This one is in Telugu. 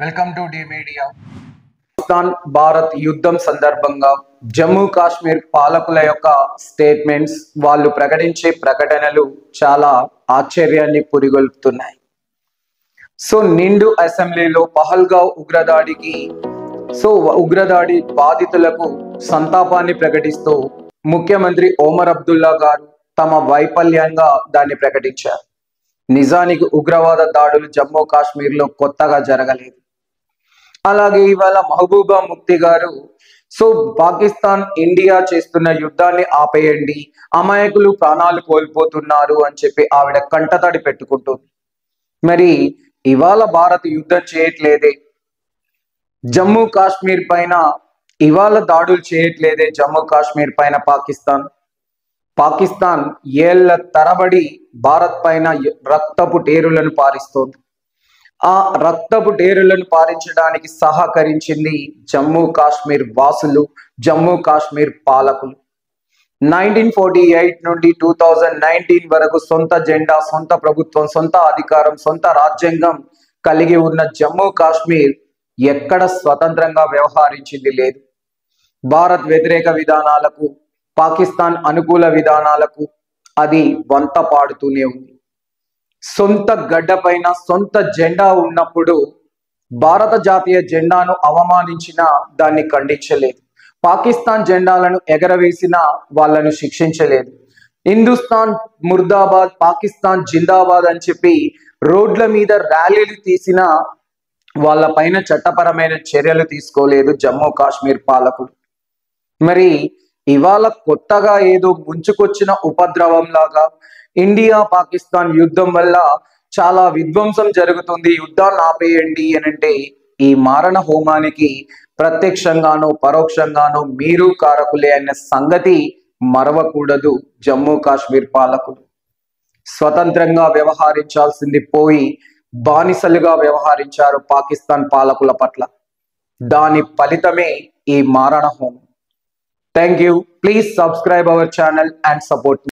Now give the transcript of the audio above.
Welcome to the media. Pakistan Bharat యుద్ధం సందర్భంగా జమ్మూ కాశ్మీర్ పాలకుల యొక్క స్టేట్మెంట్స్, వాళ్ళు ప్రకటించే ప్రకటనలు చాలా ఆశ్చర్యాన్ని పురిగొల్పుతున్నాయి. సో నిండు అసెంబ్లీలో పహల్గావ్ ఉగ్రదాడి బాధితులకు సంతాపాన్ని ప్రకటిస్తూ ముఖ్యమంత్రి ఒమర్ అబ్దుల్లా గారు తమ వైఫల్యంగా దాన్ని ప్రకటించారు. నిజానికి ఉగ్రవాద దాడులు జమ్మూ కాశ్మీర్లో కొత్తగా జరగలేదు. అలాగే ఇవాళ మహబూబా ముఫ్తీ గారు పాకిస్తాన్ ఇండియా చేస్తున్న యుద్ధాన్ని ఆపేయండి, అమాయకులు ప్రాణాలు కోల్పోతున్నారు అని చెప్పి ఆవిడ కంటతడి పెట్టుకుంటుంది. మరి ఇవాళ భారత్ యుద్ధం చేయట్లేదే, జమ్మూ కాశ్మీర్ పైన ఇవాళ దాడులు చేయట్లేదే, జమ్మూ కాశ్మీర్ పైన పాకిస్తాన్ ఏళ్ల తరబడి భారత్ పైన రక్తపు టేరులను పారిస్తోంది. ఆ రక్తపు టేరులను పారించడానికి సహకరించింది జమ్మూ కాశ్మీర్ వాసులు, జమ్మూ కాశ్మీర్ పాలకులు. 1948 నుండి 2019 వరకు సొంత జెండా, సొంత ప్రభుత్వం, సొంత అధికారం, సొంత రాజ్యాంగం కలిగి ఉన్న జమ్మూ కాశ్మీర్ ఎక్కడ స్వతంత్రంగా వ్యవహరించింది లేదు. భారత్ వ్యతిరేక విధానాలకు, పాకిస్తాన్ అనుకూల విధానాలకు అది వంత పాడుతూనే ఉంది. సొంత గడ్డ పైన సొంత జెండా ఉన్నప్పుడు భారత జాతీయ జెండాను అవమానించిన దాన్ని ఖండించలేదు. పాకిస్తాన్ జెండాలను ఎగరవేసిన వాళ్ళను శిక్షించలేదు. హిందుస్థాన్ ముర్దాబాద్, పాకిస్తాన్ జిందాబాద్ అని చెప్పి రోడ్ల మీద ర్యాలీలు తీసిన వాళ్ళ పైన చట్టపరమైన చర్యలు తీసుకోలేదు జమ్మూ కాశ్మీర్ పాలకులు. మరి ఇవాళ కొత్తగా ఏదో ముంచుకొచ్చిన ఉపద్రవం లాగా ఇండియా పాకిస్తాన్ యుద్ధం వల్ల చాలా విధ్వంసం జరుగుతుంది, యుద్ధాన్ని ఆపేయండి అని అంటే ఈ మారణ హోమానికి ప్రత్యక్షంగానో పరోక్షంగానో మీరు కారకులే అన్న సంగతి మరవకూడదు. జమ్మూ కాశ్మీర్ పాలకులు స్వతంత్రంగా వ్యవహరించాల్సింది పోయి బానిసలుగా వ్యవహరించారు పాకిస్తాన్ పాలకుల పట్ల. దాని ఫలితమే ఈ మారణ హోమం. Thank you. Please subscribe our channel and support me.